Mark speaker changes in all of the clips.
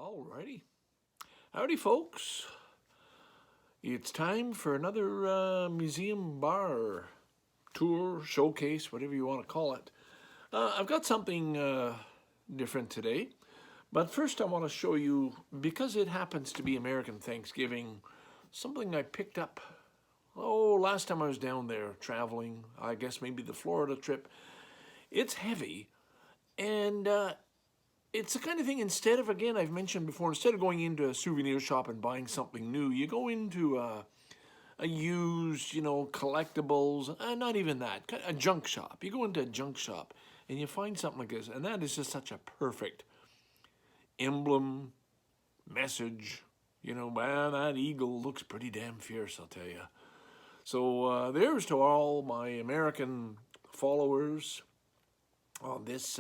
Speaker 1: Alrighty. Howdy, folks. It's time for another museum bar tour, showcase, whatever you want to call it. I've got something different today. But first I want to show you, because it happens to be American Thanksgiving, something I picked up, last time I was down there traveling, I guess maybe the Florida trip. It's heavy, and it's the kind of thing, instead of, again, I've mentioned before, instead of going into a souvenir shop and buying something new, you go into a used, collectibles, not even that, a junk shop. You go into a junk shop and you find something like this, and that is just such a perfect emblem, message. Man, that eagle looks pretty damn fierce, I'll tell you. So there's to all my American followers on this,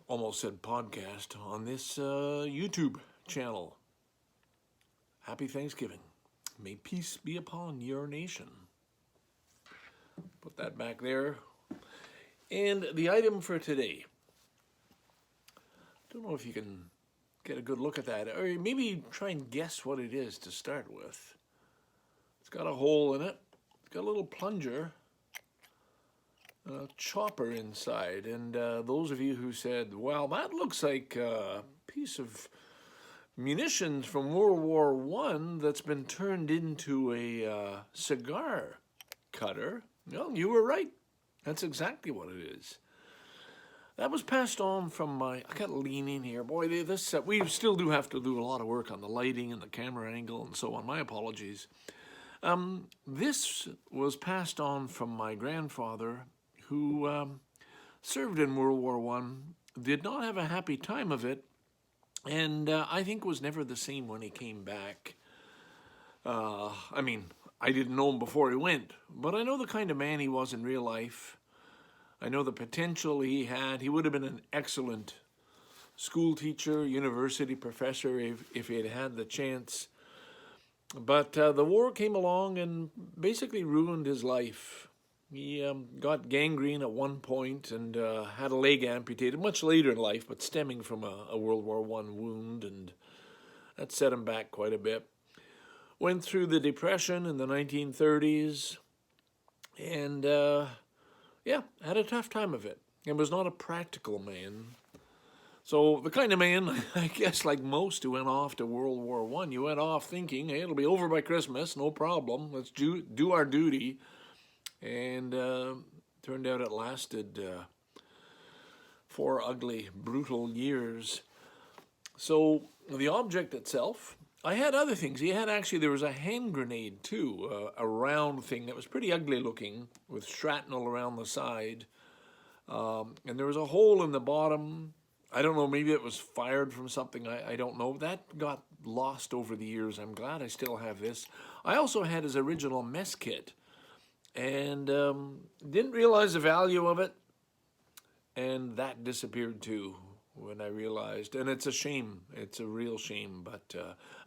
Speaker 1: almost said podcast, on this YouTube channel. Happy Thanksgiving. May peace be upon your nation. Put that back there. And the item for today. Don't know if you can get a good look at that, or maybe try and guess what it is to start with. It's got a hole in it. It's got a little plunger, a chopper inside, and those of you who said, well, that looks like a piece of munitions from World War I that's been turned into a cigar cutter, well, you were right. That's exactly what it is. That was passed on from my, I got to lean in here. Boy, this we still do have to do a lot of work on the lighting and the camera angle and so on. My apologies. This was passed on from my grandfather, who served in World War I, did not have a happy time of it, and I think was never the same when he came back. I didn't know him before he went, but I know the kind of man he was in real life. I know the potential he had. He would have been an excellent school teacher, university professor if he had had the chance. But the war came along and basically ruined his life. He got gangrene at one point and had a leg amputated much later in life, but stemming from a World War I wound, and that set him back quite a bit. Went through the Depression in the 1930s, and had a tough time of it, and was not a practical man. So the kind of man, I guess, like most who went off to World War I, you went off thinking, hey, it'll be over by Christmas, no problem, let's do our duty. And turned out it lasted 4 ugly, brutal years. So the object itself, I had other things. There was a hand grenade too, a round thing that was pretty ugly looking with shrapnel around the side. And there was a hole in the bottom. I don't know, maybe it was fired from something, I don't know. That got lost over the years. I'm glad I still have this. I also had his original mess kit, and didn't realize the value of it, and that disappeared too when I realized, and it's a shame. It's a real shame, but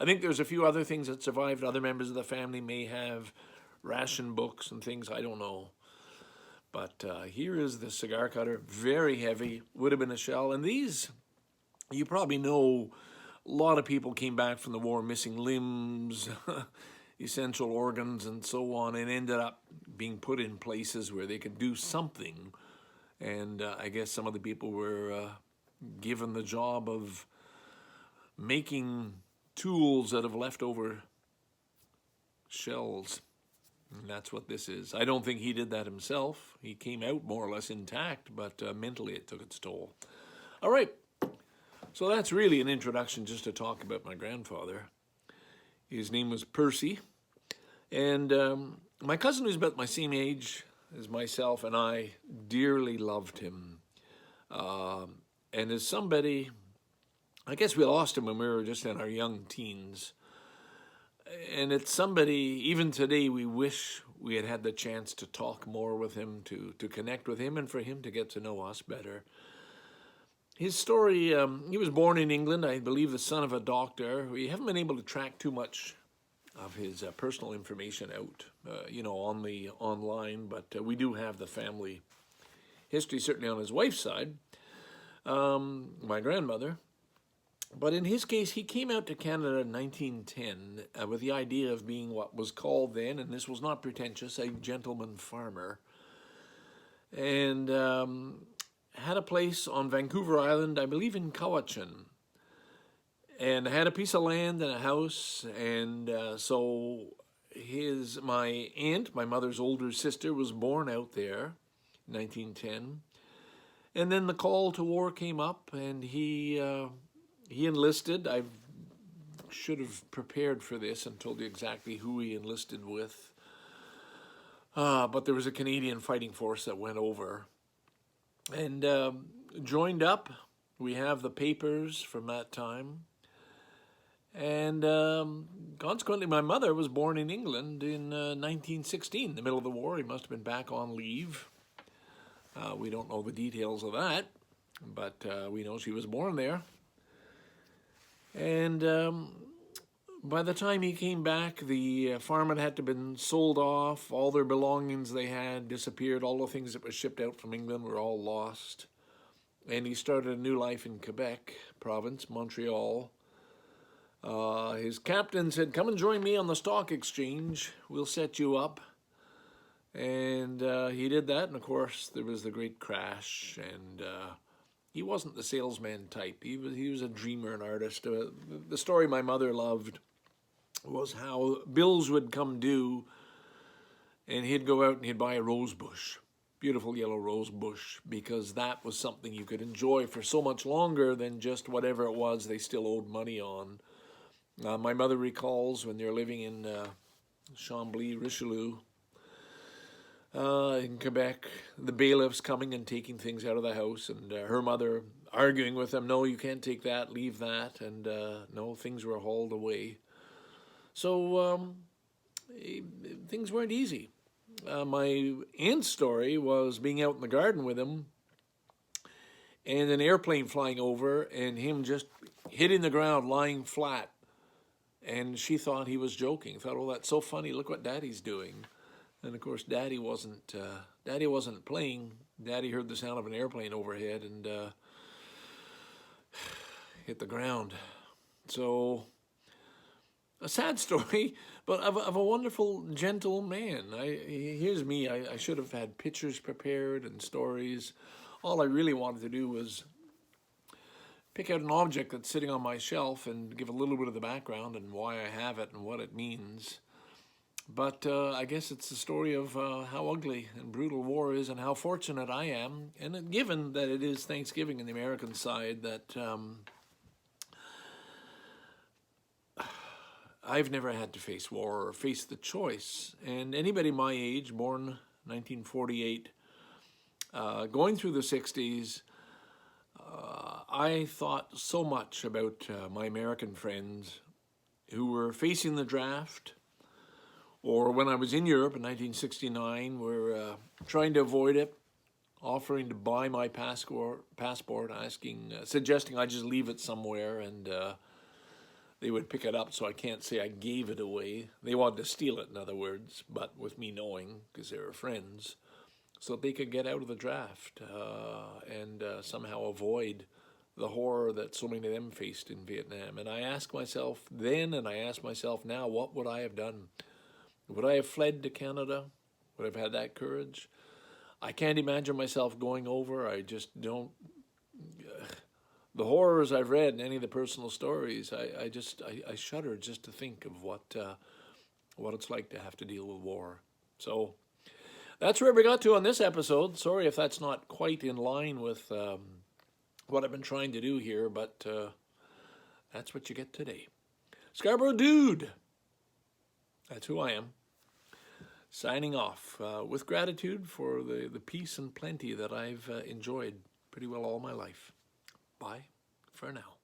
Speaker 1: I think there's a few other things that survived. Other members of the family may have ration books and things, I don't know. But here is the cigar cutter, very heavy, would have been a shell. And these, you probably know, a lot of people came back from the war missing limbs, essential organs and so on, and ended up being put in places where they could do something. And I guess some of the people were given the job of making tools out of leftover shells. And that's what this is. I don't think he did that himself. He came out more or less intact, but mentally it took its toll. All right, so that's really an introduction just to talk about my grandfather. His name was Percy. And my cousin, who's about my same age as myself, and I dearly loved him. And as somebody, I guess we lost him when we were just in our young teens. And it's somebody, even today, we wish we had had the chance to talk more with him, to connect with him, and for him to get to know us better. His story, he was born in England, I believe the son of a doctor. We haven't been able to track too much of his personal information out, on the online, but we do have the family history, certainly on his wife's side. My grandmother, But in his case, he came out to Canada in 1910 with the idea of being what was called then, and this was not pretentious, a gentleman farmer. And had a place on Vancouver Island, I believe in Cowichan. And had a piece of land and a house, and so my aunt, my mother's older sister, was born out there in 1910. And then the call to war came up, and he enlisted. I should have prepared for this and told you exactly who he enlisted with. But there was a Canadian fighting force that went over and joined up. We have the papers from that time. And consequently, my mother was born in England in 1916, in the middle of the war. He must have been back on leave. We don't know the details of that, but we know she was born there. And by the time he came back, the farm had to been sold off. All their belongings they had disappeared. All the things that were shipped out from England were all lost. And he started a new life in Quebec province, Montreal. His captain said, "Come and join me on the stock exchange. We'll set you up." And he did that, and of course there was the great crash, and he wasn't the salesman type. He was a dreamer, an artist. The story my mother loved was how bills would come due, and he'd go out and he'd buy a rose bush, beautiful yellow rose bush, because that was something you could enjoy for so much longer than just whatever it was they still owed money on. My mother recalls when they're living in Chambly, Richelieu, in Quebec, the bailiffs coming and taking things out of the house, and her mother arguing with them, "No, you can't take that, leave that," and no, things were hauled away. So things weren't easy. My aunt's story was being out in the garden with him, and an airplane flying over, and him just hitting the ground, lying flat. And she thought he was joking. Thought, "Oh, that's so funny. Look what Daddy's doing." And of course, Daddy wasn't playing. Daddy heard the sound of an airplane overhead and hit the ground. So a sad story, but of a wonderful, gentle man. Here's me. I should have had pictures prepared and stories. All I really wanted to do was pick out an object that's sitting on my shelf and give a little bit of the background and why I have it and what it means. But I guess it's the story of how ugly and brutal war is and how fortunate I am, and given that it is Thanksgiving in the American side, that I've never had to face war or face the choice. And anybody my age, born 1948, going through the 60s, I thought so much about my American friends who were facing the draft, or when I was in Europe in 1969, were trying to avoid it, offering to buy my passport, suggesting I just leave it somewhere, and they would pick it up, so I can't say I gave it away. They wanted to steal it, in other words, but with me knowing, because they were friends, so they could get out of the draft and somehow avoid the horror that so many of them faced in Vietnam. And I ask myself then, and I ask myself now, what would I have done? Would I have fled to Canada? Would I have had that courage? I can't imagine myself going over. I just don't. The horrors I've read and any of the personal stories, I shudder just to think of what it's like to have to deal with war. So that's where we got to on this episode. Sorry if that's not quite in line with what I've been trying to do here, but that's what you get today. Scarborough Dude. That's who I am. Signing off with gratitude for the peace and plenty that I've enjoyed pretty well all my life. Bye for now.